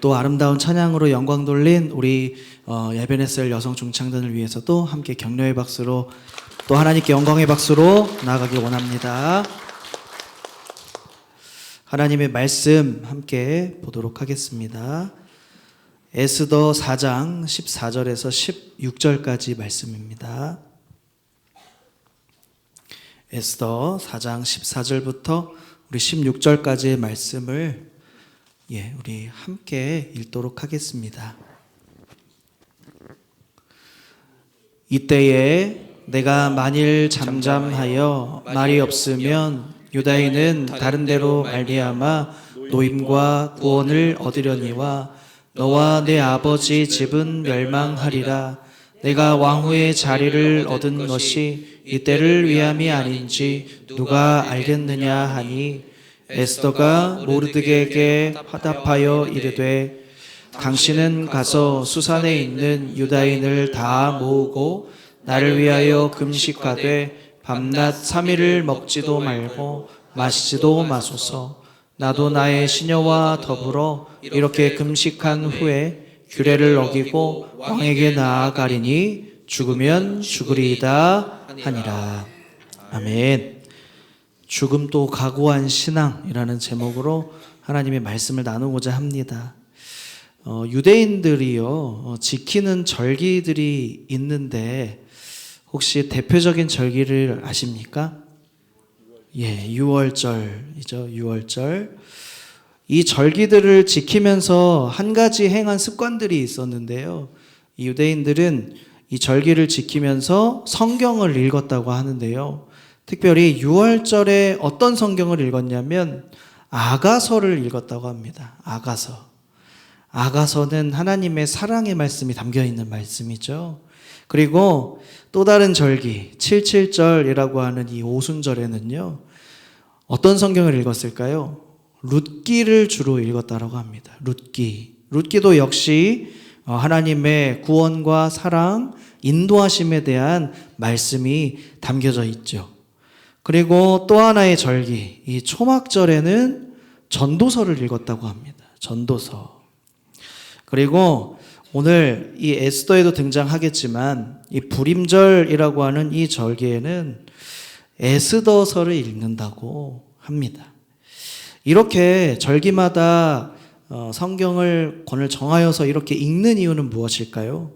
또 아름다운 찬양으로 영광 돌린 우리 예배넷셀 여성 중창단을 위해서도 함께 격려의 박수로 또 하나님께 영광의 박수로 나아가길 원합니다. 하나님의 말씀 함께 보도록 하겠습니다. 에스더 4장 14절에서 16절까지 말씀입니다. 에스더 4장 14절부터 우리 16절까지의 말씀을 우리 함께 읽도록 하겠습니다. 이때에 내가 만일 잠잠하여 말이 없으면 유다인은 다른 데로 말미암아 노임과 구원을 얻으려니와 너와 내 아버지 집은 멸망하리라. 내가 왕후의 자리를 얻은 것이 이때를 위함이 아닌지 누가 알겠느냐 하니 에스더가 모르드게에게 화답하여 이르되 당신은 가서 수산에 있는 유다인을 다 모으고 나를 위하여 금식하되 밤낮 3일을 먹지도 말고 마시지도 마소서. 나도 나의 시녀와 더불어 이렇게 금식한 후에 규례를 어기고 왕에게 나아가리니 죽으면 죽으리이다 하니라. 아멘. 죽음도 각오한 신앙이라는 제목으로 하나님의 말씀을 나누고자 합니다. 유대인들이요 지키는 절기들이 있는데 혹시 대표적인 절기를 아십니까? 6월절이죠. 6월절. 이 절기들을 지키면서 한 가지 행한 습관들이 있었는데요. 이 유대인들은 이 절기를 지키면서 성경을 읽었다고 하는데요. 특별히 6월절에 어떤 성경을 읽었냐면 아가서를 읽었다고 합니다. 아가서는 하나님의 사랑의 말씀이 담겨있는 말씀이죠. 그리고 또 다른 절기 77절이라고 하는 이 오순절에는요 어떤 성경을 읽었을까요? 룻기를 주로 읽었다고 합니다. 룻기도 역시 하나님의 구원과 사랑, 인도하심에 대한 말씀이 담겨져 있죠. 그리고 또 하나의 절기, 이 초막절에는 전도서를 읽었다고 합니다. 전도서. 그리고 오늘 이 에스더에도 등장하겠지만 이 불임절이라고 하는 이 절기에는 에스더서를 읽는다고 합니다. 이렇게 절기마다 성경을 권을 정하여서 이렇게 읽는 이유는 무엇일까요?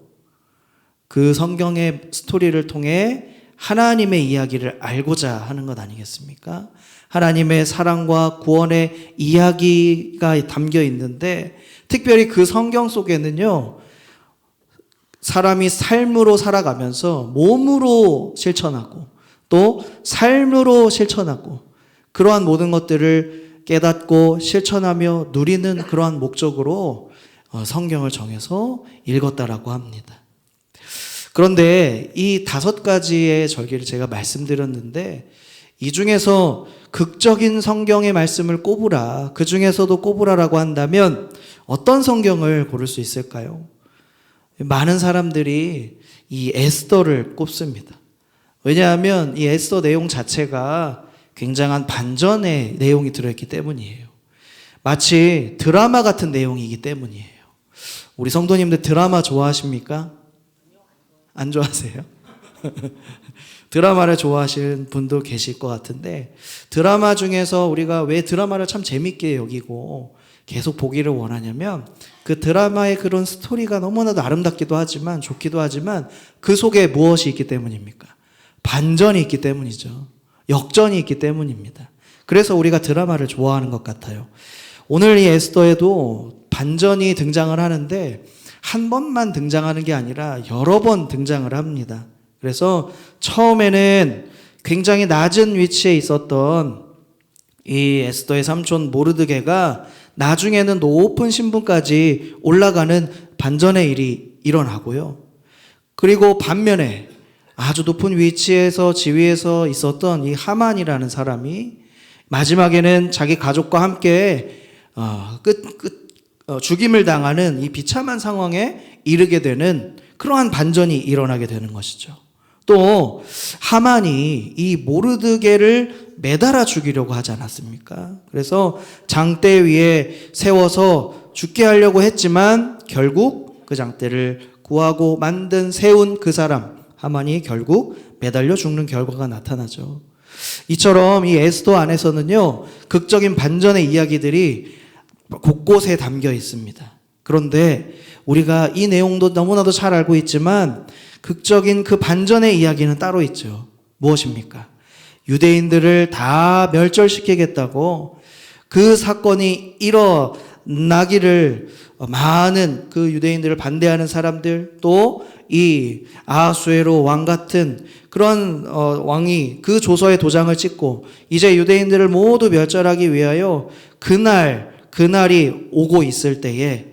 그 성경의 스토리를 통해 하나님의 이야기를 알고자 하는 것 아니겠습니까? 하나님의 사랑과 구원의 이야기가 담겨 있는데 특별히 그 성경 속에는요 사람이 삶으로 살아가면서 몸으로 실천하고 또 삶으로 실천하고 그러한 모든 것들을 깨닫고 실천하며 누리는 그러한 목적으로 성경을 정해서 읽었다라고 합니다. 그런데 이 5가지의 절기를 제가 말씀드렸는데 이 중에서 극적인 성경의 말씀을 꼽으라, 그 중에서도 꼽으라라고 한다면 어떤 성경을 고를 수 있을까요? 많은 사람들이 이 에스더를 꼽습니다. 왜냐하면 이 에스더 내용 자체가 굉장한 반전의 내용이 들어있기 때문이에요. 마치 드라마 같은 내용이기 때문이에요. 우리 성도님들 드라마 좋아하십니까? 안 좋아하세요? 드라마를 좋아하시는 분도 계실 것 같은데 드라마 중에서 우리가 왜 드라마를 참 재밌게 여기고 계속 보기를 원하냐면 그 드라마의 그런 스토리가 너무나도 아름답기도 하지만 좋기도 하지만 그 속에 무엇이 있기 때문입니까? 반전이 있기 때문이죠. 역전이 있기 때문입니다. 그래서 우리가 드라마를 좋아하는 것 같아요. 오늘 이 에스더에도 반전이 등장을 하는데 한 번만 등장하는 게 아니라 여러 번 등장을 합니다. 그래서 처음에는 굉장히 낮은 위치에 있었던 이 에스더의 삼촌 모르드게가 나중에는 높은 신분까지 올라가는 반전의 일이 일어나고요. 그리고 반면에 아주 높은 위치에서 지위에서 있었던 이 하만이라는 사람이 마지막에는 자기 가족과 함께 죽임을 당하는 이 비참한 상황에 이르게 되는 그러한 반전이 일어나게 되는 것이죠. 또 하만이 이 모르드게를 매달아 죽이려고 하지 않았습니까? 그래서 장대 위에 세워서 죽게 하려고 했지만 결국 그 장대를 구하고 세운 그 사람 하만이 결국 매달려 죽는 결과가 나타나죠. 이처럼 이 에스더 안에서는요, 극적인 반전의 이야기들이 곳곳에 담겨 있습니다. 그런데 우리가 이 내용도 너무나도 잘 알고 있지만 극적인 그 반전의 이야기는 따로 있죠. 무엇입니까? 유대인들을 다 멸절시키겠다고 그 사건이 일어나기를 많은 그 유대인들을 반대하는 사람들, 또 이 아하수에로 왕 같은 그런 왕이 그 조서에 도장을 찍고 이제 유대인들을 모두 멸절하기 위하여 그날이 오고 있을 때에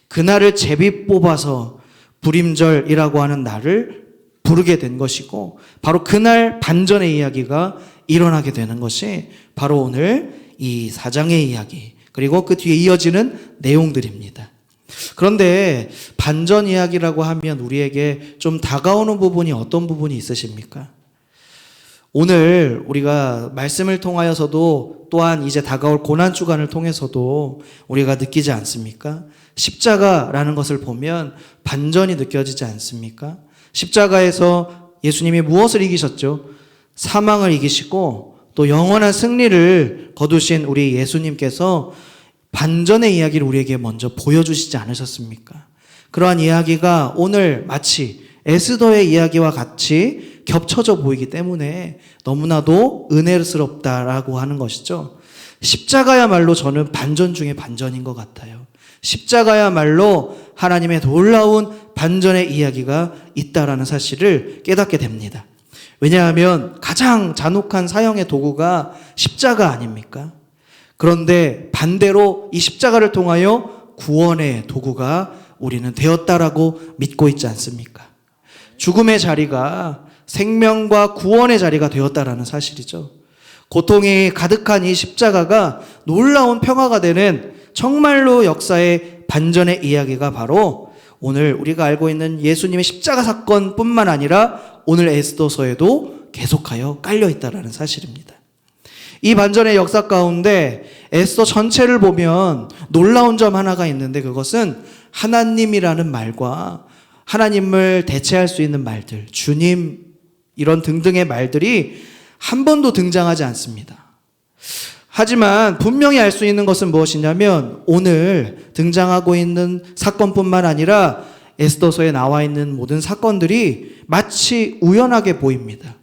그날을 제비 뽑아서 불임절이라고 하는 날을 부르게 된 것이고, 바로 그날 반전의 이야기가 일어나게 되는 것이 바로 오늘 이 4장의 이야기, 그리고 그 뒤에 이어지는 내용들입니다. 그런데 반전 이야기라고 하면 우리에게 좀 다가오는 부분이 어떤 부분이 있으십니까? 오늘 우리가 말씀을 통하여서도, 또한 이제 다가올 고난주간을 통해서도 우리가 느끼지 않습니까? 십자가라는 것을 보면 반전이 느껴지지 않습니까? 십자가에서 예수님이 무엇을 이기셨죠? 사망을 이기시고 또 영원한 승리를 거두신 우리 예수님께서 반전의 이야기를 우리에게 먼저 보여주시지 않으셨습니까? 그러한 이야기가 오늘 마치 에스더의 이야기와 같이 겹쳐져 보이기 때문에 너무나도 은혜스럽다라고 하는 것이죠. 십자가야말로 저는 반전 중에 반전인 것 같아요. 십자가야말로 하나님의 놀라운 반전의 이야기가 있다라는 사실을 깨닫게 됩니다. 왜냐하면 가장 잔혹한 사형의 도구가 십자가 아닙니까? 그런데 반대로 이 십자가를 통하여 구원의 도구가 우리는 되었다라고 믿고 있지 않습니까? 죽음의 자리가 생명과 구원의 자리가 되었다라는 사실이죠. 고통이 가득한 이 십자가가 놀라운 평화가 되는 정말로 역사의 반전의 이야기가 바로 오늘 우리가 알고 있는 예수님의 십자가 사건뿐만 아니라 오늘 에스더서에도 계속하여 깔려 있다라는 사실입니다. 이 반전의 역사 가운데 에스더 전체를 보면 놀라운 점 하나가 있는데, 그것은 하나님이라는 말과 하나님을 대체할 수 있는 말들, 주님, 이런 등등의 말들이 한 번도 등장하지 않습니다. 하지만 분명히 알 수 있는 것은 무엇이냐면 오늘 등장하고 있는 사건뿐만 아니라 에스더서에 나와 있는 모든 사건들이 마치 우연하게 보입니다.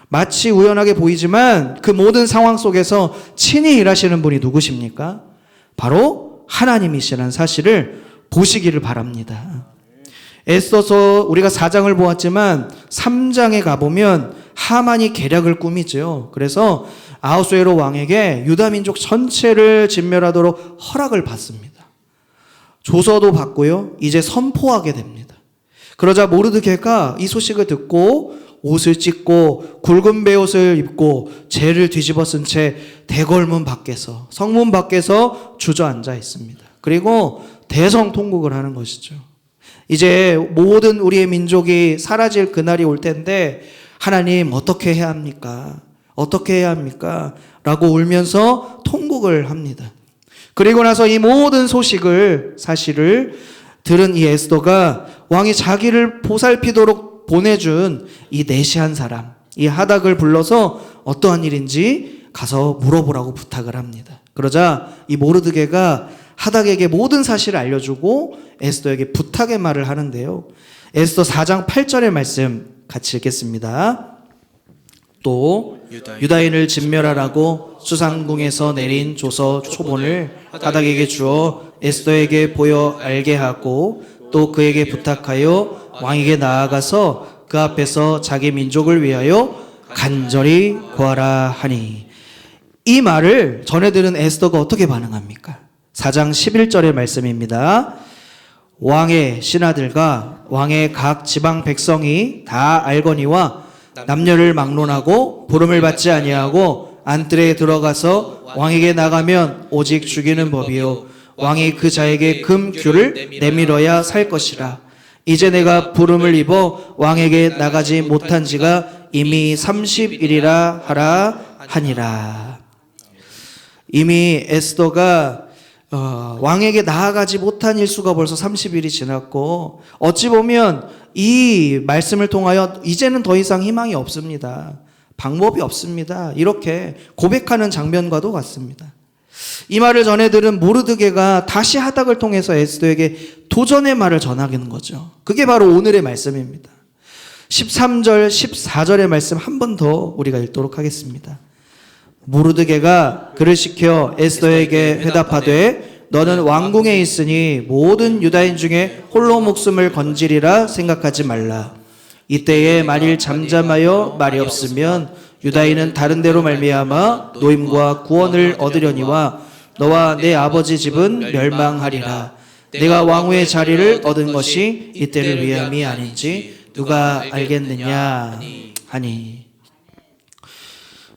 마치 우연하게 보이지만 그 모든 상황 속에서 친히 일하시는 분이 누구십니까? 바로 하나님이시라는 사실을 보시기를 바랍니다. 에스더서 우리가 4장을 보았지만 3장에 가보면 하만이 계략을 꾸미죠. 그래서 아하수에로 왕에게 유다 민족 전체를 진멸하도록 허락을 받습니다. 조서도 받고요, 이제 선포하게 됩니다. 그러자 모르드게가 이 소식을 듣고 옷을 찢고 굵은 베옷을 입고 재를 뒤집어 쓴 채 대궐문 밖에서, 성문 밖에서 주저앉아 있습니다. 그리고 대성통곡을 하는 것이죠. 이제 모든 우리의 민족이 사라질 그날이 올 텐데 하나님 어떻게 해야 합니까? 어떻게 해야 합니까? 라고 울면서 통곡을 합니다. 그리고 나서 이 모든 사실을 들은 이 에스더가 왕이 자기를 보살피도록 보내준 이 내시한 사람, 이 하닥을 불러서 어떠한 일인지 가서 물어보라고 부탁을 합니다. 그러자 이 모르드게가 하닥에게 모든 사실을 알려주고 에스더에게 부탁의 말을 하는데요. 에스더 4장 8절의 말씀 같이 읽겠습니다. 또 유다인을 진멸하라고 수상궁에서 내린 조서 초본을 하닥에게 주어 에스더에게 보여 알게 하고 또 그에게 부탁하여 왕에게 나아가서 그 앞에서 자기 민족을 위하여 간절히 구하라 하니, 이 말을 전해 들은 에스더가 어떻게 반응합니까? 4장 11절의 말씀입니다. 왕의 신하들과 왕의 각 지방 백성이 다 알거니와 남녀를 막론하고 부름을 받지 아니하고 안뜰에 들어가서 왕에게 나가면 오직 죽이는 법이요 왕이 그 자에게 금규를 내밀어야 살 것이라. 이제 내가 부름을 입어 왕에게 나가지 못한 지가 이미 30일이라 하라 하니라. 이미 에스더가 왕에게 나아가지 못한 일수가 벌써 30일이 지났고 어찌 보면 이 말씀을 통하여 이제는 더 이상 희망이 없습니다. 방법이 없습니다. 이렇게 고백하는 장면과도 같습니다. 이 말을 전해 들은 모르드게가 다시 하닥을 통해서 에스더에게 도전의 말을 전하는 거죠. 그게 바로 오늘의 말씀입니다. 13절, 14절의 말씀 한 번 더 우리가 읽도록 하겠습니다. 모르드게가 그를 시켜 에스더에게 회답하되 너는 왕궁에 있으니 모든 유다인 중에 홀로 목숨을 건지리라 생각하지 말라. 이때에 만일 잠잠하여 말이 없으면 유다인은 다른 데로 말미암아 노임과 구원을 얻으려니와 너와 내 아버지 집은 멸망하리라. 내가 왕후의 자리를 얻은 것이 이때를 위함이 아닌지 누가 알겠느냐 하니.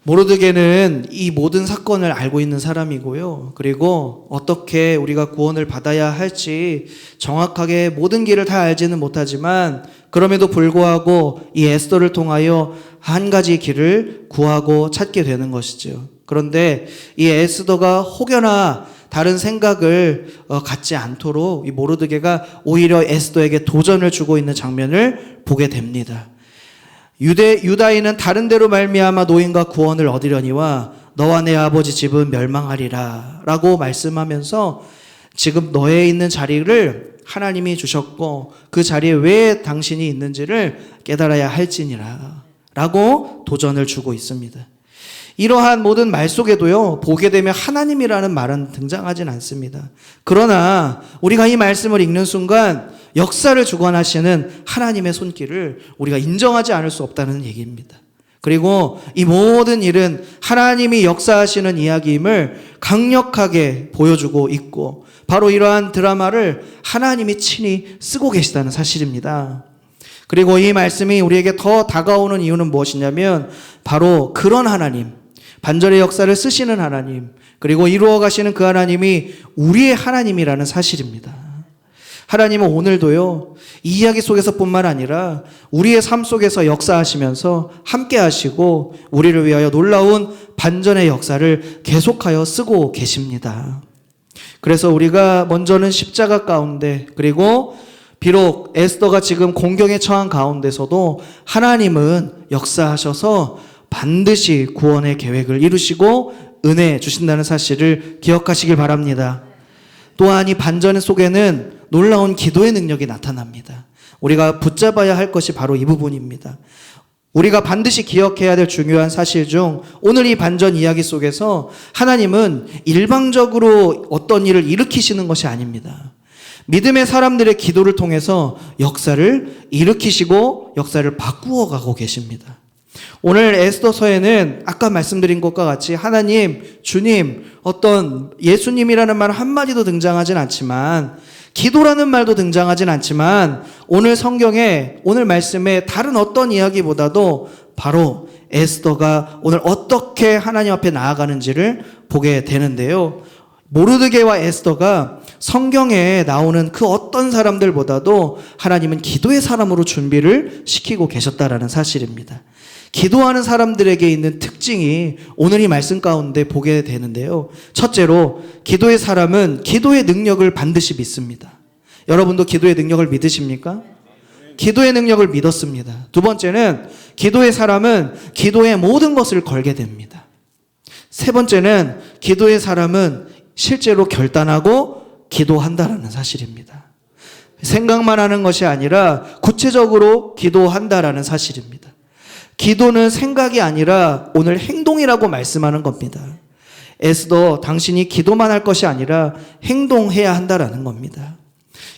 모르드게는 이 모든 사건을 알고 있는 사람이고요. 그리고 어떻게 우리가 구원을 받아야 할지 정확하게 모든 길을 다 알지는 못하지만 그럼에도 불구하고 이 에스더를 통하여 한 가지 길을 구하고 찾게 되는 것이죠. 그런데 이 에스더가 혹여나 다른 생각을 갖지 않도록 이 모르드게가 오히려 에스더에게 도전을 주고 있는 장면을 보게 됩니다. 유다인은 다른 데로 말미암아 노임과 구원을 얻으려니와 너와 내 아버지 집은 멸망하리라 라고 말씀하면서 지금 너에 있는 자리를 하나님이 주셨고 그 자리에 왜 당신이 있는지를 깨달아야 할지니라 라고 도전을 주고 있습니다. 이러한 모든 말 속에도요, 보게 되면 하나님이라는 말은 등장하진 않습니다. 그러나 우리가 이 말씀을 읽는 순간 역사를 주관하시는 하나님의 손길을 우리가 인정하지 않을 수 없다는 얘기입니다. 그리고 이 모든 일은 하나님이 역사하시는 이야기임을 강력하게 보여주고 있고 바로 이러한 드라마를 하나님이 친히 쓰고 계시다는 사실입니다. 그리고 이 말씀이 우리에게 더 다가오는 이유는 무엇이냐면 바로 그런 하나님, 반전의 역사를 쓰시는 하나님, 그리고 이루어 가시는 그 하나님이 우리의 하나님이라는 사실입니다. 하나님은 오늘도요, 이 이야기 속에서뿐만 아니라 우리의 삶 속에서 역사하시면서 함께 하시고 우리를 위하여 놀라운 반전의 역사를 계속하여 쓰고 계십니다. 그래서 우리가 먼저는 십자가 가운데, 그리고 비록 에스더가 지금 공경에 처한 가운데서도 하나님은 역사하셔서 반드시 구원의 계획을 이루시고 은혜 주신다는 사실을 기억하시길 바랍니다. 또한 이 반전 속에는 놀라운 기도의 능력이 나타납니다. 우리가 붙잡아야 할 것이 바로 이 부분입니다. 우리가 반드시 기억해야 될 중요한 사실 중 오늘 이 반전 이야기 속에서 하나님은 일방적으로 어떤 일을 일으키시는 것이 아닙니다. 믿음의 사람들의 기도를 통해서 역사를 일으키시고 역사를 바꾸어 가고 계십니다. 오늘 에스더서에는 아까 말씀드린 것과 같이 하나님, 주님, 어떤 예수님이라는 말 한마디도 등장하진 않지만 기도라는 말도 등장하진 않지만 오늘 성경에 오늘 말씀에 다른 어떤 이야기보다도 바로 에스더가 오늘 어떻게 하나님 앞에 나아가는지를 보게 되는데요. 모르드게와 에스더가 성경에 나오는 그 어떤 사람들보다도 하나님은 기도의 사람으로 준비를 시키고 계셨다라는 사실입니다. 기도하는 사람들에게 있는 특징이 오늘 이 말씀 가운데 보게 되는데요. 첫째로 기도의 사람은 기도의 능력을 반드시 믿습니다. 여러분도 기도의 능력을 믿으십니까? 기도의 능력을 믿었습니다. 두 번째는 기도의 사람은 기도의 모든 것을 걸게 됩니다. 세 번째는 기도의 사람은 실제로 결단하고 기도한다라는 사실입니다. 생각만 하는 것이 아니라 구체적으로 기도한다라는 사실입니다. 기도는 생각이 아니라 오늘 행동이라고 말씀하는 겁니다. 에스더, 당신이 기도만 할 것이 아니라 행동해야 한다라는 겁니다.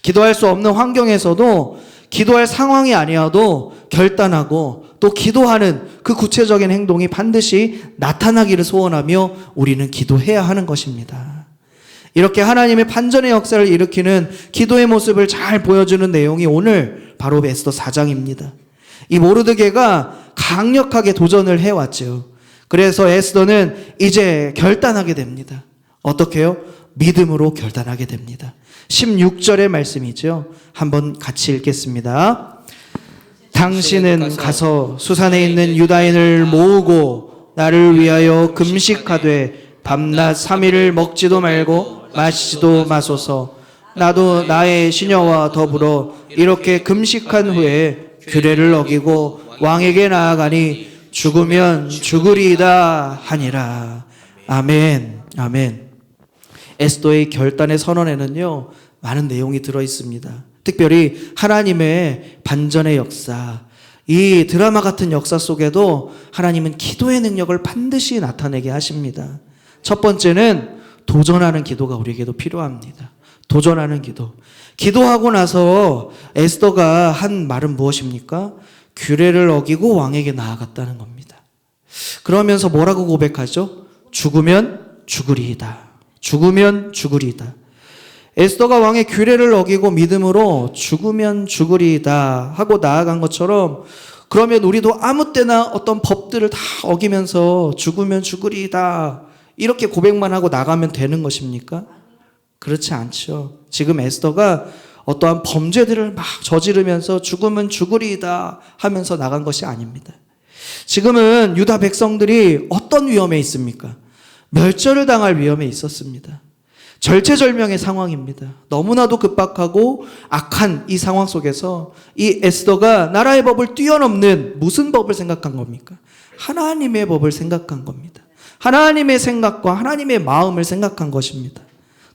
기도할 수 없는 환경에서도 기도할 상황이 아니어도 결단하고 또 기도하는 그 구체적인 행동이 반드시 나타나기를 소원하며 우리는 기도해야 하는 것입니다. 이렇게 하나님의 반전의 역사를 일으키는 기도의 모습을 잘 보여주는 내용이 오늘 바로 에스더 4장입니다. 이 모르드게가 강력하게 도전을 해왔죠. 그래서 에스더는 이제 결단하게 됩니다. 어떻게요? 믿음으로 결단하게 됩니다. 16절의 말씀이죠. 한번 같이 읽겠습니다. 당신은 가서 수산에 있는 유다인을 모으고 나를 위하여 금식하되 밤낮 3일을 먹지도 말고 마시지도 마소서. 나도 나의 시녀와 더불어 이렇게 금식한 후에 규례를 어기고 왕에게 나아가니 죽으면 죽으리이다 하니라. 아멘. 아멘. 에스더의 결단의 선언에는요, 많은 내용이 들어 있습니다. 특별히 하나님의 반전의 역사, 이 드라마 같은 역사 속에도 하나님은 기도의 능력을 반드시 나타내게 하십니다. 첫 번째는 도전하는 기도가 우리에게도 필요합니다. 도전하는 기도. 기도하고 나서 에스더가 한 말은 무엇입니까? 규례를 어기고 왕에게 나아갔다는 겁니다. 그러면서 뭐라고 고백하죠? 죽으면 죽으리이다. 죽으면 죽으리이다. 에스더가 왕의 규례를 어기고 믿음으로 죽으면 죽으리이다 하고 나아간 것처럼, 그러면 우리도 아무 때나 어떤 법들을 다 어기면서 죽으면 죽으리이다 이렇게 고백만 하고 나가면 되는 것입니까? 그렇지 않죠. 지금 에스더가 어떠한 범죄들을 막 저지르면서 죽으면 죽으리이다 하면서 나간 것이 아닙니다. 지금은 유다 백성들이 어떤 위험에 있습니까? 멸절을 당할 위험에 있었습니다. 절체절명의 상황입니다. 너무나도 급박하고 악한 이 상황 속에서 이 에스더가 나라의 법을 뛰어넘는 무슨 법을 생각한 겁니까? 하나님의 법을 생각한 겁니다. 하나님의 생각과 하나님의 마음을 생각한 것입니다.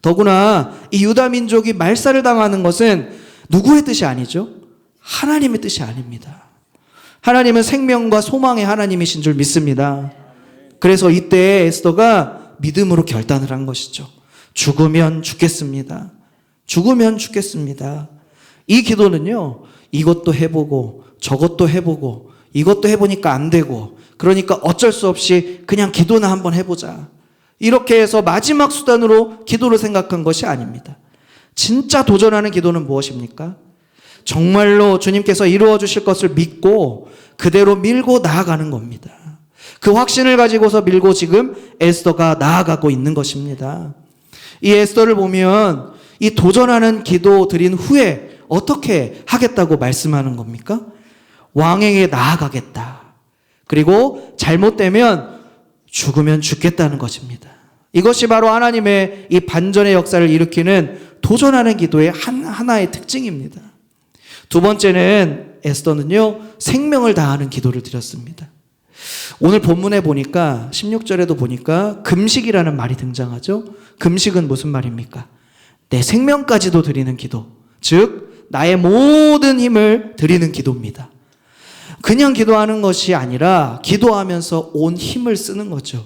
더구나 이 유다 민족이 말살을 당하는 것은 누구의 뜻이 아니죠? 하나님의 뜻이 아닙니다. 하나님은 생명과 소망의 하나님이신 줄 믿습니다. 그래서 이때 에스더가 믿음으로 결단을 한 것이죠. 죽으면 죽겠습니다. 죽으면 죽겠습니다. 이 기도는요, 이것도 해보고 저것도 해보고 이것도 해보니까 안 되고 그러니까 어쩔 수 없이 그냥 기도나 한번 해보자, 이렇게 해서 마지막 수단으로 기도를 생각한 것이 아닙니다. 진짜 도전하는 기도는 무엇입니까? 정말로 주님께서 이루어 주실 것을 믿고 그대로 밀고 나아가는 겁니다. 그 확신을 가지고서 밀고 지금 에스더가 나아가고 있는 것입니다. 이 에스더를 보면 이 도전하는 기도 드린 후에 어떻게 하겠다고 말씀하는 겁니까? 왕에게 나아가겠다. 그리고 잘못되면 죽으면 죽겠다는 것입니다. 이것이 바로 하나님의 이 반전의 역사를 일으키는 도전하는 기도의 하나의 특징입니다. 두 번째는 에스더는요, 생명을 다하는 기도를 드렸습니다. 오늘 본문에 보니까 16절에도 보니까 금식이라는 말이 등장하죠. 금식은 무슨 말입니까? 내 생명까지도 드리는 기도, 즉 나의 모든 힘을 드리는 기도입니다. 그냥 기도하는 것이 아니라 기도하면서 온 힘을 쓰는 거죠.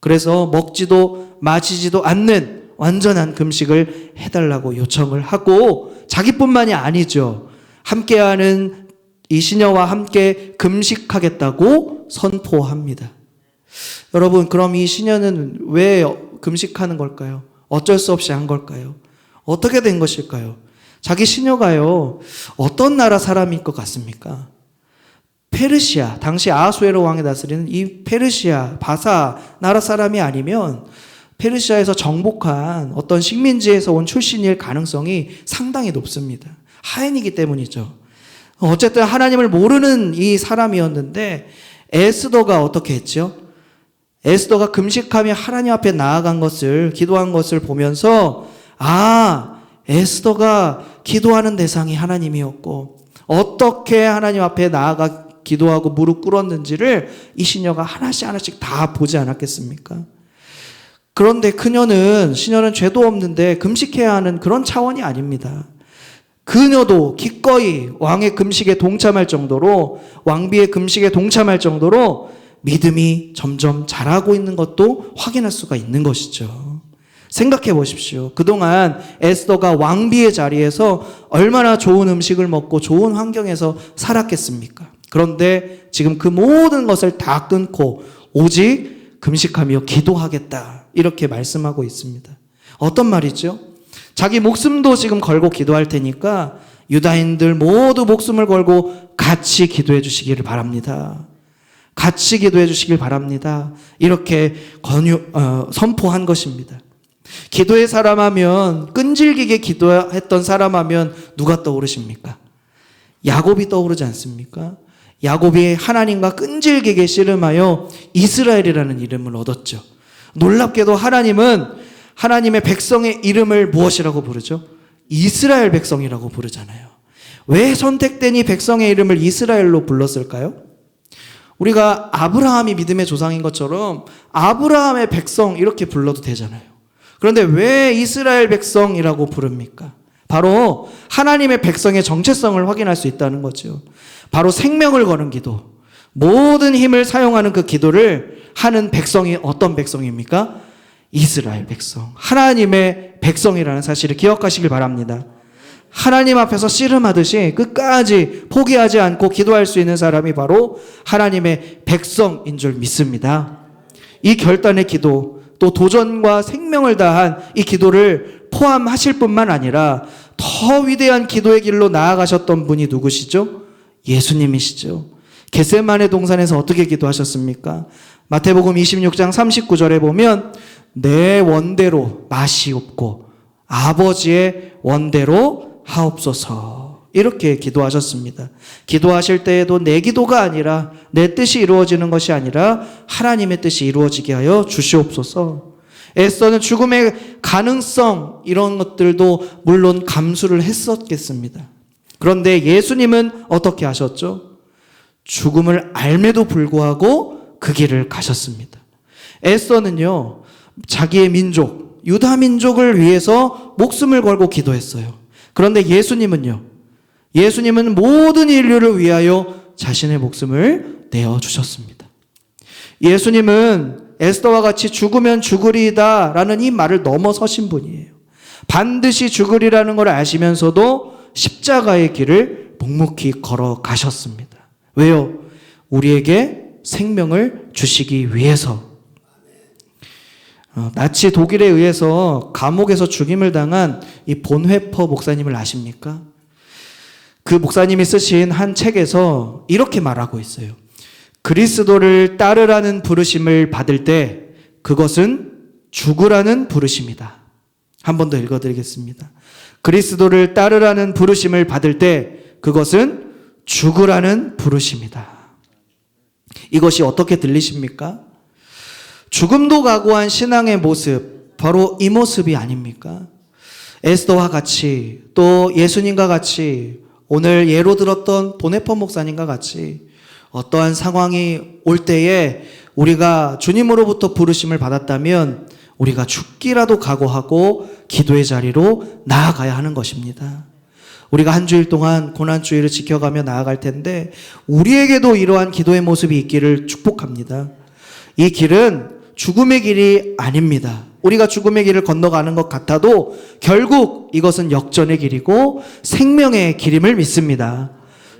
그래서 먹지도 마시지도 않는 완전한 금식을 해달라고 요청을 하고, 자기뿐만이 아니죠. 함께하는 이 시녀와 함께 금식하겠다고 선포합니다. 여러분, 그럼 이 시녀는 왜 금식하는 걸까요? 어쩔 수 없이 한 걸까요? 어떻게 된 것일까요? 자기 시녀가요, 어떤 나라 사람일 것 같습니까? 페르시아, 당시 아하수에로 왕이 다스리는 이 페르시아, 바사 나라 사람이 아니면 페르시아에서 정복한 어떤 식민지에서 온 출신일 가능성이 상당히 높습니다. 하인이기 때문이죠. 어쨌든 하나님을 모르는 이 사람이었는데 에스더가 어떻게 했죠? 에스더가 금식하며 하나님 앞에 나아간 것을, 기도한 것을 보면서, 아, 에스더가 기도하는 대상이 하나님이었고 어떻게 하나님 앞에 나아가 기도하고 무릎 꿇었는지를 이 시녀가 하나씩 다 보지 않았겠습니까? 그런데 시녀는 죄도 없는데 금식해야 하는 그런 차원이 아닙니다. 그녀도 기꺼이 왕의 금식에 동참할 정도로, 왕비의 금식에 동참할 정도로 믿음이 점점 자라고 있는 것도 확인할 수가 있는 것이죠. 생각해 보십시오. 그동안 에스더가 왕비의 자리에서 얼마나 좋은 음식을 먹고 좋은 환경에서 살았겠습니까? 그런데 지금 그 모든 것을 다 끊고 오직 금식하며 기도하겠다, 이렇게 말씀하고 있습니다. 어떤 말이죠? 자기 목숨도 지금 걸고 기도할 테니까 유다인들 모두 목숨을 걸고 같이 기도해 주시기를 바랍니다. 같이 기도해 주시길 바랍니다. 이렇게 선포한 것입니다. 기도의 사람 하면, 끈질기게 기도했던 사람 하면 누가 떠오르십니까? 야곱이 떠오르지 않습니까? 야곱이 하나님과 끈질기게 씨름하여 이스라엘이라는 이름을 얻었죠. 놀랍게도 하나님은 하나님의 백성의 이름을 무엇이라고 부르죠? 이스라엘 백성이라고 부르잖아요. 왜 선택된 이 백성의 이름을 이스라엘로 불렀을까요? 우리가 아브라함이 믿음의 조상인 것처럼 아브라함의 백성 이렇게 불러도 되잖아요. 그런데 왜 이스라엘 백성이라고 부릅니까? 바로 하나님의 백성의 정체성을 확인할 수 있다는 거죠. 바로 생명을 거는 기도, 모든 힘을 사용하는 그 기도를 하는 백성이 어떤 백성입니까? 이스라엘 백성, 하나님의 백성이라는 사실을 기억하시길 바랍니다. 하나님 앞에서 씨름하듯이 끝까지 포기하지 않고 기도할 수 있는 사람이 바로 하나님의 백성인 줄 믿습니다. 이 결단의 기도, 또 도전과 생명을 다한 이 기도를 포함하실 뿐만 아니라 더 위대한 기도의 길로 나아가셨던 분이 누구시죠? 예수님이시죠. 겟세마네 동산에서 어떻게 기도하셨습니까? 마태복음 26장 39절에 보면 내 원대로 마시옵고 아버지의 원대로 하옵소서, 이렇게 기도하셨습니다. 기도하실 때에도 내 기도가 아니라 내 뜻이 이루어지는 것이 아니라 하나님의 뜻이 이루어지게 하여 주시옵소서. 에스더는 죽음의 가능성 이런 것들도 물론 감수를 했었겠습니다. 그런데 예수님은 어떻게 하셨죠? 죽음을 알매도 불구하고 그 길을 가셨습니다. 에스더는요, 자기의 민족, 유다 민족을 위해서 목숨을 걸고 기도했어요. 그런데 예수님은요, 예수님은 모든 인류를 위하여 자신의 목숨을 내어주셨습니다. 예수님은 에스더와 같이 죽으면 죽으리이다 라는 이 말을 넘어서신 분이에요. 반드시 죽으리라는 걸 아시면서도 십자가의 길을 묵묵히 걸어가셨습니다. 왜요? 우리에게 생명을 주시기 위해서. 나치 독일에 의해서 감옥에서 죽임을 당한 이 본회퍼 목사님을 아십니까? 그 목사님이 쓰신 한 책에서 이렇게 말하고 있어요. 그리스도를 따르라는 부르심을 받을 때 그것은 죽으라는 부르심이다. 한 번 더 읽어드리겠습니다. 그리스도를 따르라는 부르심을 받을 때 그것은 죽으라는 부르심이다. 이것이 어떻게 들리십니까? 죽음도 각오한 신앙의 모습, 바로 이 모습이 아닙니까? 에스더와 같이, 또 예수님과 같이, 오늘 예로 들었던 보네퍼 목사님과 같이 어떠한 상황이 올 때에 우리가 주님으로부터 부르심을 받았다면 우리가 죽기라도 각오하고 기도의 자리로 나아가야 하는 것입니다. 우리가 한 주일 동안 고난주일을 지켜가며 나아갈 텐데 우리에게도 이러한 기도의 모습이 있기를 축복합니다. 이 길은 죽음의 길이 아닙니다. 우리가 죽음의 길을 건너가는 것 같아도 결국 이것은 역전의 길이고 생명의 길임을 믿습니다.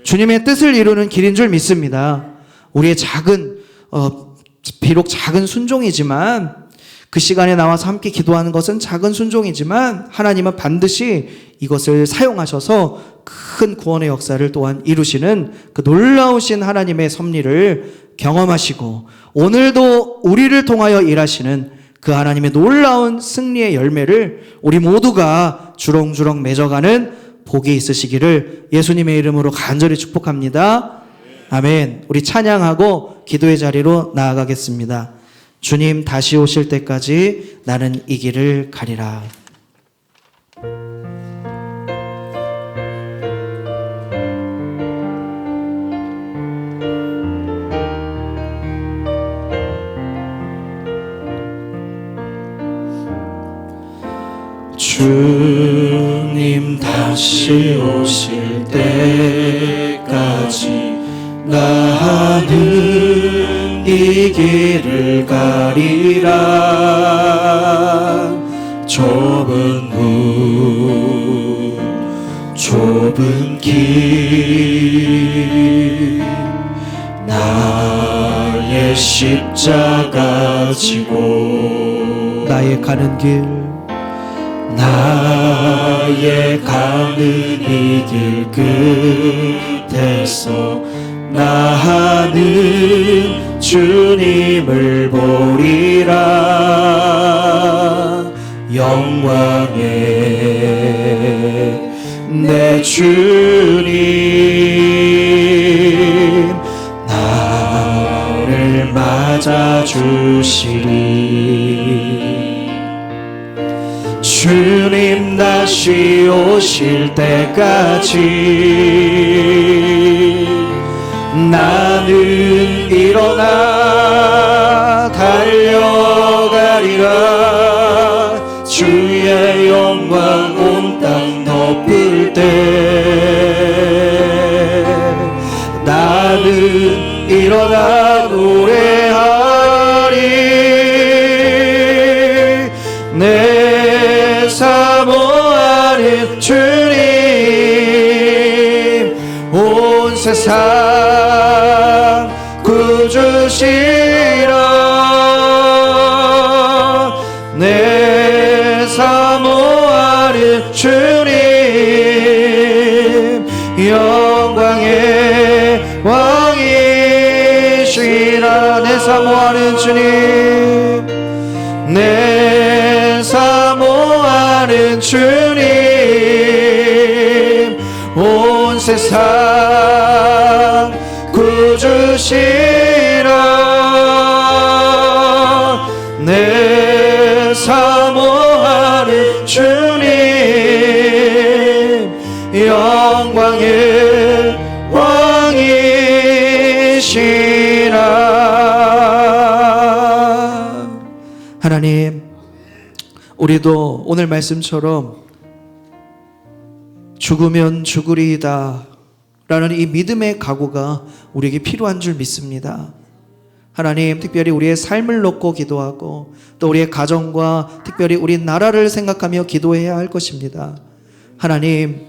주님의 뜻을 이루는 길인 줄 믿습니다. 우리의 작은 비록 작은 순종이지만 그 시간에 나와서 함께 기도하는 것은 작은 순종이지만 하나님은 반드시 이것을 사용하셔서 큰 구원의 역사를 또한 이루시는 그 놀라우신 하나님의 섭리를 경험하시고 오늘도 우리를 통하여 일하시는 그 하나님의 놀라운 승리의 열매를 우리 모두가 주렁주렁 맺어가는 복이 있으시기를 예수님의 이름으로 간절히 축복합니다. 아멘. 우리 찬양하고 기도의 자리로 나아가겠습니다. 주님 다시 오실 때까지 나는 이 길을 가리라. 주님 다시 오실 때까지 나는 이 길을 가리라. 좁은 문 좁은 길 나의 십자가 지고 나의 가는 길 나의 가는 이 길 끝에서 나는 주님을 보리라. 영광의 내 주님 나를 맞아주시리. 주님 다시 오실 때까지 나는 일어나 달려가리라. 주의 영광 온 땅 덮을 때 나는 일어나 노래하리. 내 사모하는 주님 온 세상 구주시라. 내 사모하는 주님 영광의 왕이시라. 내 사모하는 주님 내 사모하는 주님 온 세상 구주시라. 내 사모하는 주님 영광의 왕이시라. 하나님, 우리도 오늘 말씀처럼 죽으면 죽으리이다 라는 이 믿음의 각오가 우리에게 필요한 줄 믿습니다. 하나님, 특별히 우리의 삶을 놓고 기도하고 또 우리의 가정과 특별히 우리 나라를 생각하며 기도해야 할 것입니다. 하나님,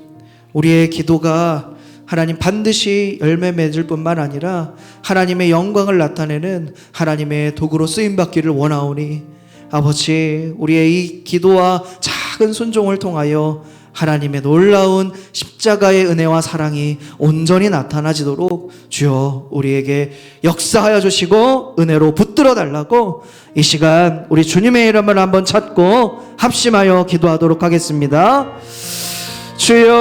우리의 기도가 하나님 반드시 열매 맺을 뿐만 아니라 하나님의 영광을 나타내는 하나님의 도구로 쓰임받기를 원하오니 아버지, 우리의 이 기도와 작은 순종을 통하여 하나님의 놀라운 십자가의 은혜와 사랑이 온전히 나타나지도록 주여 우리에게 역사하여 주시고 은혜로 붙들어 달라고 이 시간 우리 주님의 이름을 한번 찾고 합심하여 기도하도록 하겠습니다. 주여,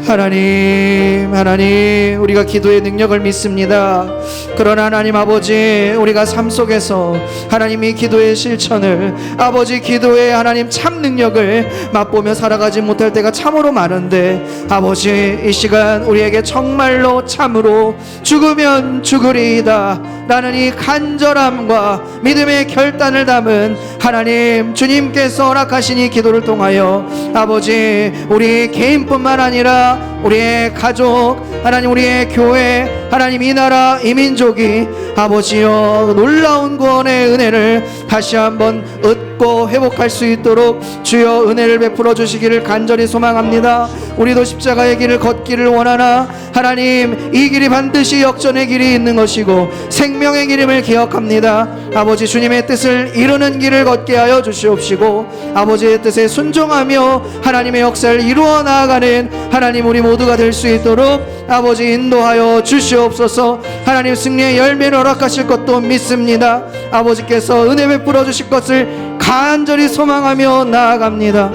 하나님, 우리가 기도의 능력을 믿습니다. 그러나 하나님 아버지, 우리가 삶 속에서 하나님이 기도의 실천을, 아버지 기도의 하나님 참 능력을 맛보며 살아가지 못할 때가 참으로 많은데, 아버지 이 시간 우리에게 정말로 참으로 죽으면 죽으리이다 라는 이 간절함과 믿음의 결단을 담은 하나님 주님께서 허락하신 이 기도를 통하여 아버지, 우리 개인뿐만 아니라 우리의 가족, 하나님 우리의 교회, 하나님 이 나라 이 민족이 아버지여 놀라운 구원의 은혜를 다시 한번 얻고 회복할 수 있도록 주여 은혜를 베풀어 주시기를 간절히 소망합니다. 우리도 십자가의 길을 걷기를 원하나 하나님, 이 길이 반드시 역전의 길이 있는 것이고 생명의 길임을 기억합니다. 아버지, 주님의 뜻을 이루는 길을 걷게 하여 주시옵시고 아버지의 뜻에 순종하며 하나님의 역사를 이루어 나아가는 하나님 우리 모두가 될 수 있도록 아버지 인도하여 주시옵소서. 하나님 승리의 열매를 허락하실 것도 믿습니다. 아버지께서 은혜 베풀어 주실 것을 간절히 소망하며 나아갑니다.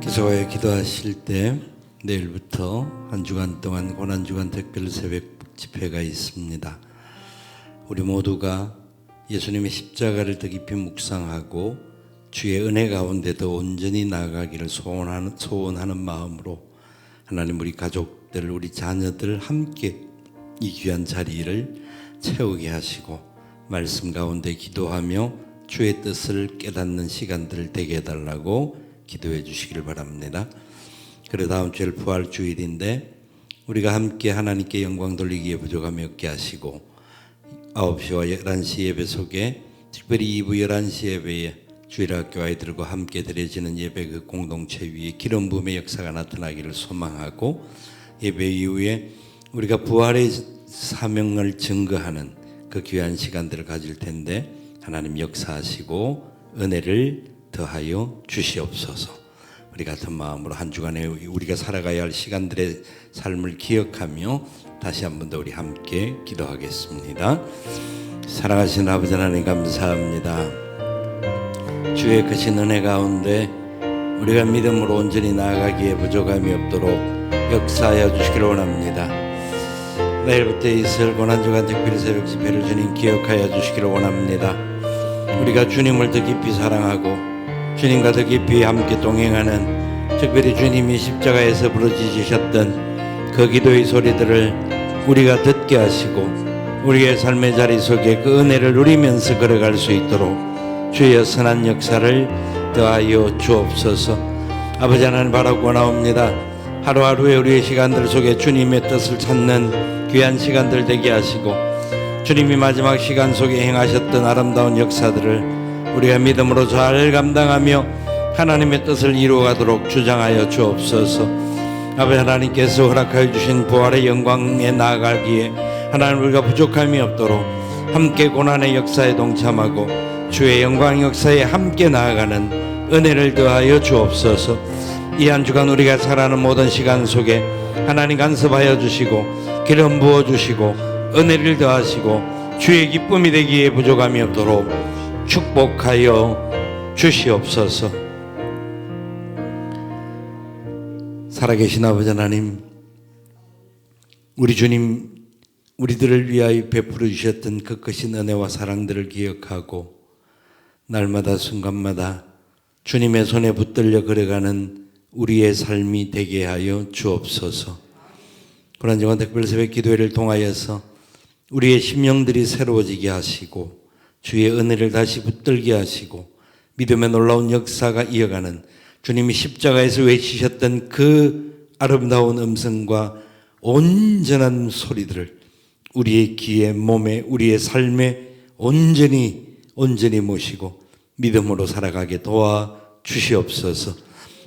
기도에 기도하실 때 내일부터 한 주간 동안 고난주간 특별 새벽 집회가 있습니다. 우리 모두가 예수님의 십자가를 더 깊이 묵상하고 주의 은혜 가운데 더 온전히 나아가기를 소원하는 마음으로 하나님 우리 가족들, 우리 자녀들 함께 이 귀한 자리를 채우게 하시고 말씀 가운데 기도하며 주의 뜻을 깨닫는 시간들을 되게 해달라고 기도해 주시기를 바랍니다. 그래 다음 주일 부활주일인데 우리가 함께 하나님께 영광 돌리기에 부족함이 없게 하시고 9시와 11시 예배 속에 특별히 2부 11시 예배에 주일학교 아이들과 함께 드려지는 예배 그 공동체 위에 기름 부음의 역사가 나타나기를 소망하고 예배 이후에 우리가 부활의 사명을 증거하는 그 귀한 시간들을 가질 텐데 하나님 역사하시고 은혜를 더하여 주시옵소서. 우리 같은 마음으로 한 주간에 우리가 살아가야 할 시간들의 삶을 기억하며 다시 한 번 더 우리 함께 기도하겠습니다. 사랑하신 아버지 하나님 감사합니다. 주의 크신 은혜 가운데 우리가 믿음으로 온전히 나아가기에 부족함이 없도록 역사하여 주시기를 원합니다. 내일부터 있을 고난주간 특별 새벽 집회를 주님 기억하여 주시기를 원합니다. 우리가 주님을 더 깊이 사랑하고 주님과 더 깊이 함께 동행하는, 특별히 주님이 십자가에서 부르짖으셨던 그 기도의 소리들을 우리가 듣게 하시고 우리의 삶의 자리 속에 그 은혜를 누리면서 걸어갈 수 있도록 주의 선한 역사를 더하여 주옵소서. 아버지 하나님 바라고 원하옵니다. 하루하루의 우리의 시간들 속에 주님의 뜻을 찾는 귀한 시간들 되게 하시고 주님이 마지막 시간 속에 행하셨던 아름다운 역사들을 우리가 믿음으로 잘 감당하며 하나님의 뜻을 이루어가도록 주장하여 주옵소서. 아버지 하나님께서 허락하여 주신 부활의 영광에 나아가기에 하나님 우리가 부족함이 없도록 함께 고난의 역사에 동참하고 주의 영광 역사에 함께 나아가는 은혜를 더하여 주옵소서. 이 한 주간 우리가 살아가는 모든 시간 속에 하나님 간섭하여 주시고 기름 부어 주시고 은혜를 더하시고 주의 기쁨이 되기에 부족함이 없도록 축복하여 주시옵소서. 살아계신 아버지 하나님, 우리 주님 우리들을 위하여 베풀어 주셨던 그 크신 은혜와 사랑들을 기억하고 날마다 순간마다 주님의 손에 붙들려 걸어가는 우리의 삶이 되게 하여 주옵소서. 고난주간 특별 새벽 기도회를 통하여서 우리의 심령들이 새로워지게 하시고 주의 은혜를 다시 붙들게 하시고 믿음의 놀라운 역사가 이어가는 주님이 십자가에서 외치셨던 그 아름다운 음성과 온전한 소리들을 우리의 귀에 몸에 우리의 삶에 온전히 모시고 믿음으로 살아가게 도와 주시옵소서.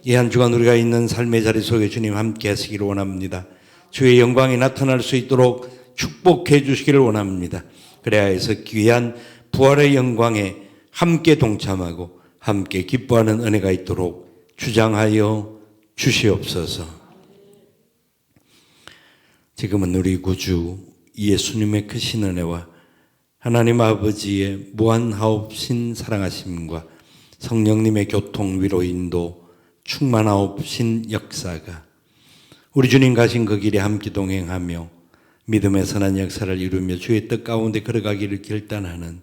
이 한 주간 우리가 있는 삶의 자리 속에 주님 함께 하시기를 원합니다. 주의 영광이 나타날 수 있도록 축복해 주시기를 원합니다. 그래야 해서 귀한 부활의 영광에 함께 동참하고 함께 기뻐하는 은혜가 있도록 주장하여 주시옵소서. 지금은 우리 구주 예수님의 크신 은혜와 하나님 아버지의 무한하옵신 사랑하심과 성령님의 교통 위로 인도 충만하옵신 역사가 우리 주님 가신 그 길에 함께 동행하며 믿음의 선한 역사를 이루며 주의 뜻 가운데 걸어가기를 결단하는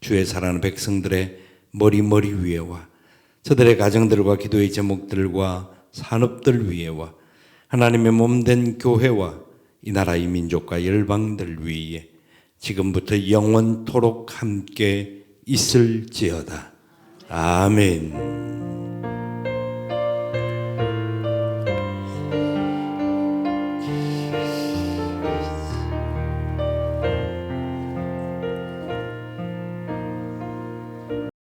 주의 사랑하는 백성들의 머리 위에와 저들의 가정들과 기도의 제목들과 산업들 위에와 하나님의 몸된 교회와 이 나라 이 민족과 열방들 위에 지금부터 영원토록 함께 있을지어다. 아멘.